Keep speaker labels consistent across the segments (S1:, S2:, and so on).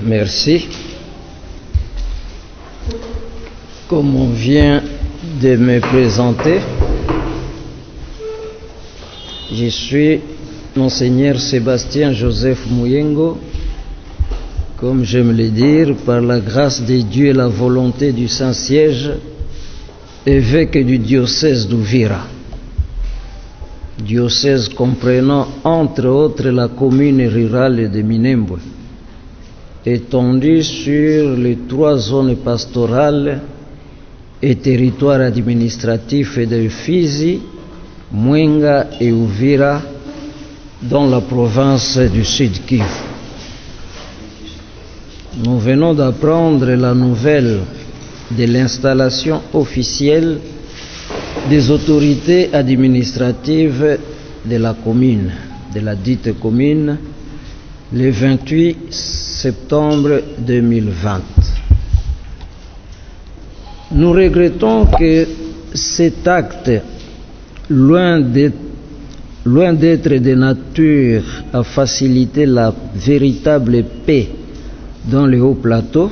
S1: Merci. Comme on vient de me présenter, je suis Monseigneur Sébastien Joseph Muyengo, comme j'aime le dire, par la grâce de Dieu et la volonté du Saint-Siège, évêque du diocèse d'Uvira. Diocèse comprenant entre autres la commune rurale de Minembwe, étendue sur les 3 zones pastorales et territoires administratifs de Fizi, Mwenga et Uvira, dans la province du Sud Kivu. Nous venons d'apprendre la nouvelle de l'installation officielle des autorités administratives de la commune, de la dite commune, le 28 septembre 2020. Nous regrettons que cet acte, loin d'être de nature à faciliter la véritable paix dans les hauts plateaux,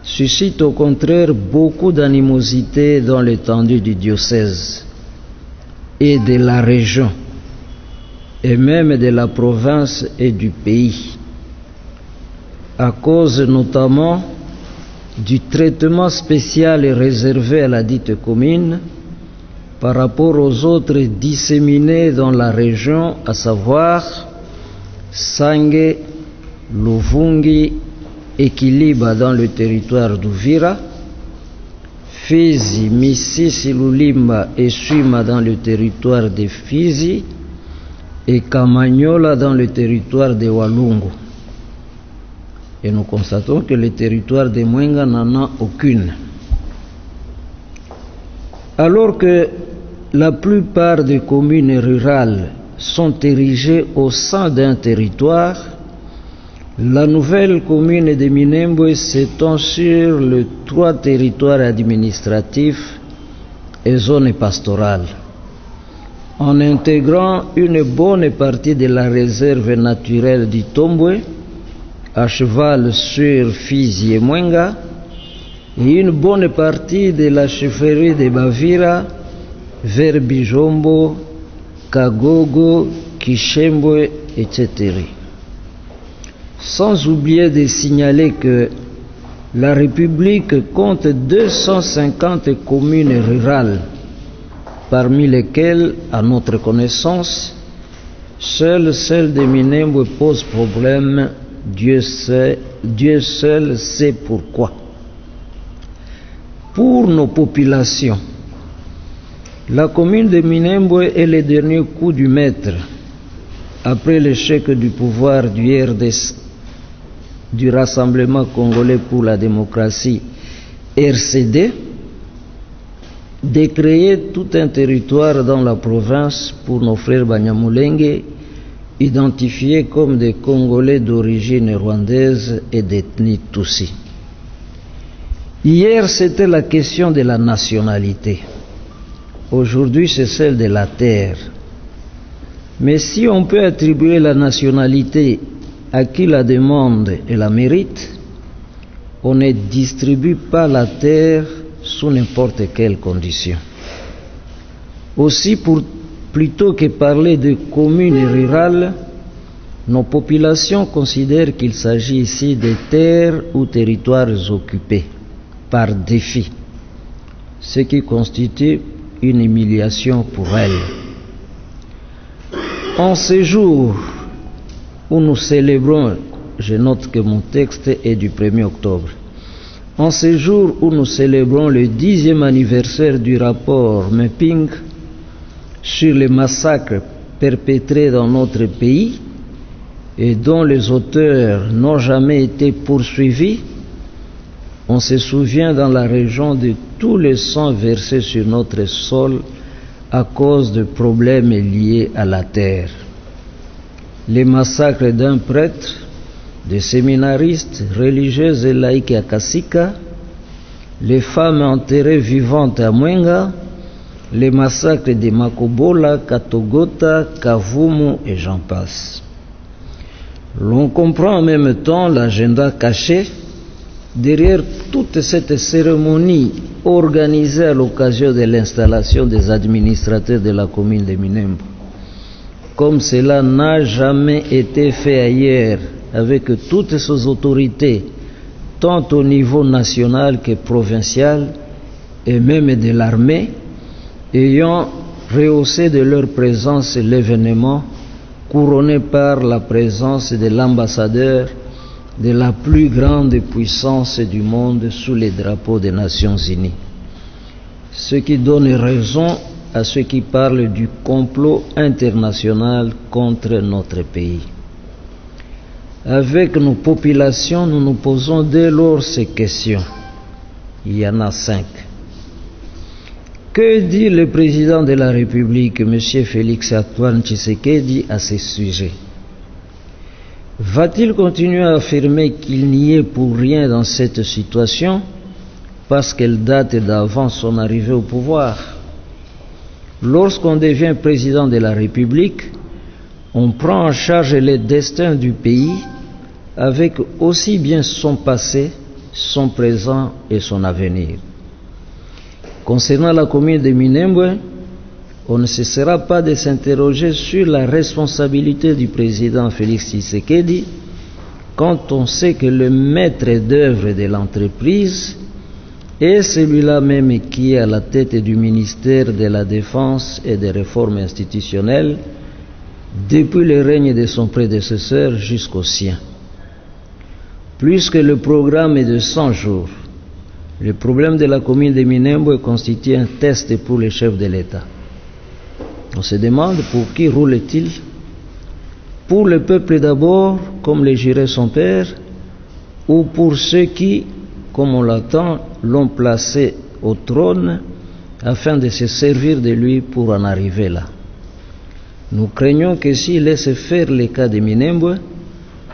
S1: suscite au contraire beaucoup d'animosité dans l'étendue du diocèse et de la région, et même de la province et du pays, à cause notamment du traitement spécial réservé à la dite commune par rapport aux autres disséminés dans la région, à savoir Sange, Luvungi et Kiliba dans le territoire d'Uvira, Fizi, Misisi, Lulimba et Suima dans le territoire de Fizi et Kamanyola dans le territoire de Walungu. Et nous constatons que le territoire de Mwenga n'en a aucune. Alors que la plupart des communes rurales sont érigées au sein d'un territoire, la nouvelle commune de Minembwe s'étend sur les 3 territoires administratifs et zones pastorales, en intégrant une bonne partie de la réserve naturelle du Tombwe, à cheval sur Fizi et Mwenga, et une bonne partie de la chefferie de Bavira vers Bijombo, Kagogo, Kishembwe, etc. Sans oublier de signaler que la République compte 250 communes rurales, parmi lesquelles, à notre connaissance, seule celle de Minembwe pose problème. Dieu seul sait pourquoi. Pour nos populations, la commune de Minembwe est le dernier coup du maître après l'échec du pouvoir du RDC, du Rassemblement congolais pour la démocratie, RCD, de créer tout un territoire dans la province pour nos frères Banyamulenge, identifiés comme des Congolais d'origine rwandaise et d'ethnie Tutsi. Hier, c'était la question de la nationalité. Aujourd'hui, c'est celle de la terre. Mais si on peut attribuer la nationalité à qui la demande et la mérite, on ne distribue pas la terre sous n'importe quelle condition. Aussi, plutôt que parler de communes rurales, nos populations considèrent qu'il s'agit ici de terres ou territoires occupés par défi, ce qui constitue une humiliation pour elles. En ce jour où nous célébrons, je note que mon texte est du 1er octobre, en ce jour où nous célébrons le 10e anniversaire du rapport Meping sur les massacres perpétrés dans notre pays et dont les auteurs n'ont jamais été poursuivis, on se souvient dans la région de tous les sangs versés sur notre sol à cause de problèmes liés à la terre. Les massacres d'un prêtre, des séminaristes, religieuses et laïcs à Kasika, les femmes enterrées vivantes à Mwenga, les massacres de Makobola, Katogota, Kavumu et j'en passe. L'on comprend en même temps l'agenda caché derrière toute cette cérémonie organisée à l'occasion de l'installation des administrateurs de la commune de Minembwe. Comme cela n'a jamais été fait ailleurs, avec toutes ces autorités, tant au niveau national que provincial, et même de l'armée, ayant rehaussé de leur présence l'événement, couronné par la présence de l'ambassadeur de la plus grande puissance du monde sous les drapeaux des Nations Unies. Ce qui donne raison à ceux qui parlent du complot international contre notre pays. Avec nos populations, nous nous posons dès lors ces questions. Il y en a 5. Que dit le président de la République, M. Félix-Antoine Tshisekedi, à ce sujet? Va-t-il continuer à affirmer qu'il n'y est pour rien dans cette situation parce qu'elle date d'avant son arrivée au pouvoir? Lorsqu'on devient président de la République, on prend en charge le destin du pays avec aussi bien son passé, son présent et son avenir. Concernant la commune de Minembwe, on ne cessera pas de s'interroger sur la responsabilité du président Félix Tshisekedi quand on sait que le maître d'œuvre de l'entreprise est celui-là même qui est à la tête du ministère de la Défense et des Réformes institutionnelles depuis le règne de son prédécesseur jusqu'au sien. Puisque le programme est de 100 jours, le problème de la commune de Minembwe constitue un test pour les chefs de l'État. On se demande pour qui roule-t-il? Pour le peuple d'abord, comme le jurait son père, ou pour ceux qui, comme on l'attend, l'ont placé au trône afin de se servir de lui pour en arriver là. Nous craignons que s'il laisse faire les cas de Minembwe,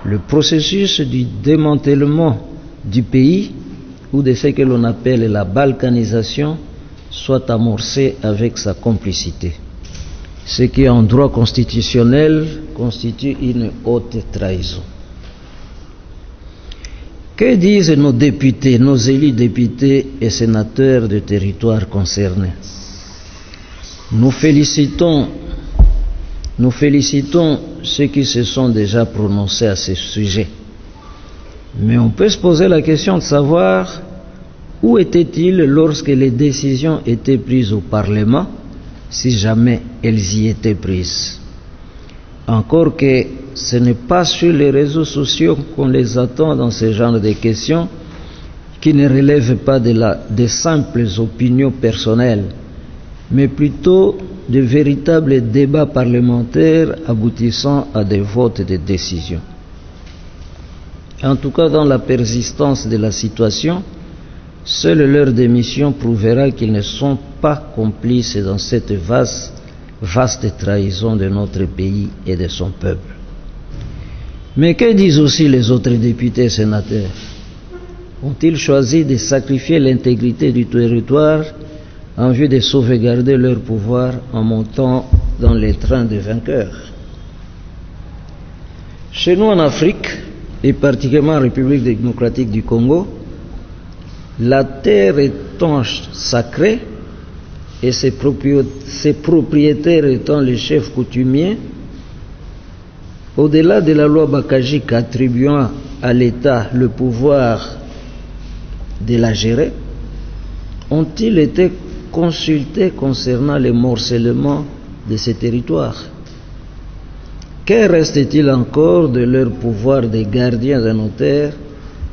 S1: le processus du démantèlement du pays ou de ce que l'on appelle la balkanisation soit amorcé avec sa complicité. Ce qui en droit constitutionnel constitue une haute trahison. Que disent nos députés, nos élus députés et sénateurs des territoires concernés? Nous félicitons ceux qui se sont déjà prononcés à ce sujet. Mais on peut se poser la question de savoir où étaient-ils lorsque les décisions étaient prises au Parlement, si jamais elles y étaient prises. Encore que ce n'est pas sur les réseaux sociaux qu'on les attend dans ce genre de questions, qui ne relèvent pas de simples opinions personnelles, mais plutôt de véritables débats parlementaires aboutissant à des votes de décision. En tout cas, dans la persistance de la situation, seule leur démission prouvera qu'ils ne sont pas complices dans cette vaste trahison de notre pays et de son peuple. Mais que disent aussi les autres députés et sénateurs? Ont-ils choisi de sacrifier l'intégrité du territoire en vue de sauvegarder leur pouvoir en montant dans les trains des vainqueurs? Chez nous en Afrique, et particulièrement en République démocratique du Congo, la terre étant sacrée et ses propriétaires étant les chefs coutumiers, au-delà de la loi Bakajik attribuant à l'État le pouvoir de la gérer, ont-ils été consultés concernant le morcellement de ces territoires? Que reste-t-il encore de leur pouvoir de gardiens de nos terres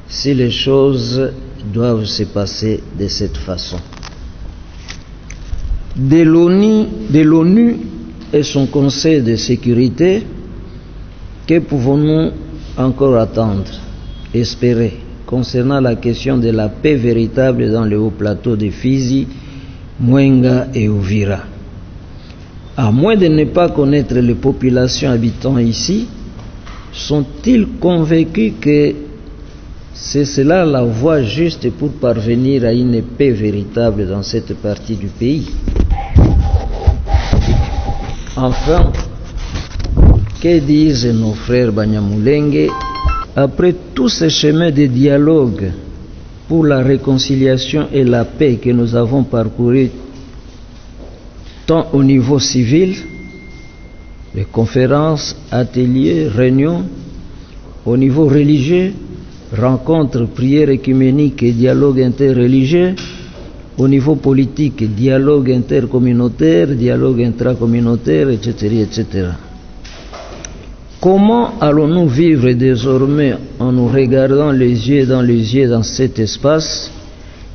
S1: si les choses doivent se passer de cette façon? De l'ONU et son Conseil de sécurité, que pouvons-nous encore attendre, espérer, concernant la question de la paix véritable dans le haut plateau de Fizi, Mwenga et Uvira? À moins de ne pas connaître les populations habitant ici, sont-ils convaincus que c'est cela la voie juste pour parvenir à une paix véritable dans cette partie du pays? Enfin, Que disent nos frères Banyamulenge? Après tous ces chemins de dialogue pour la réconciliation et la paix que nous avons parcourus, tant au niveau civil, les conférences, ateliers, réunions, au niveau religieux, rencontres, prières écuméniques et dialogues interreligieux, au niveau politique, dialogue intercommunautaire, dialogue intracommunautaire, etc., etc. Comment allons-nous vivre désormais en nous regardant les yeux dans cet espace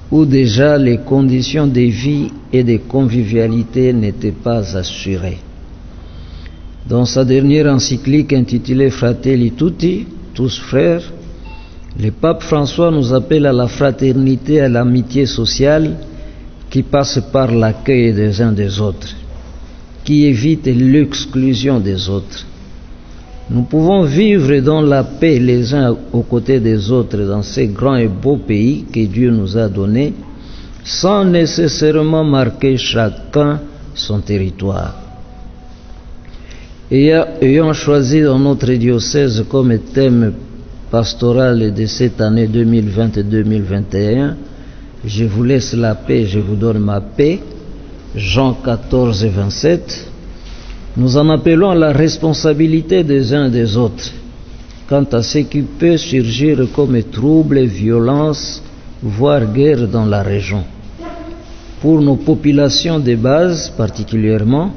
S1: où déjà les conditions de vie et de convivialité n'étaient pas assurées? Dans sa dernière encyclique intitulée Fratelli Tutti, tous frères, le pape François nous appelle à la fraternité et à l'amitié sociale qui passe par l'accueil des uns des autres, qui évite l'exclusion des autres. Nous pouvons vivre dans la paix les uns aux côtés des autres dans ces grands et beaux pays que Dieu nous a donnés, sans nécessairement marquer chacun son territoire. Ayant choisi dans notre diocèse comme thème pastoral de cette année 2020-2021, je vous laisse la paix, je vous donne ma paix, Jean 14, 27, nous en appelons à la responsabilité des uns des autres quant à ce qui peut surgir comme troubles, violences, voire guerre dans la région. Pour nos populations de base particulièrement,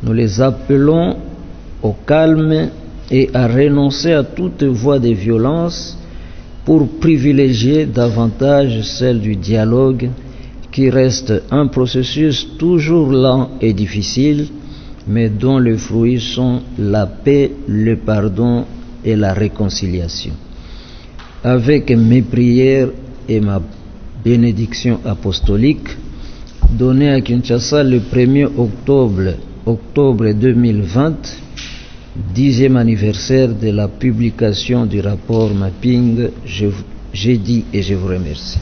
S1: nous les appelons au calme et à renoncer à toute voie de violence pour privilégier davantage celle du dialogue qui reste un processus toujours lent et difficile, mais dont les fruits sont la paix, le pardon et la réconciliation. Avec mes prières et ma bénédiction apostolique, donnée à Kinshasa le 1er octobre 2020, 10e anniversaire de la publication du rapport Mapping, j'ai dit et je vous remercie.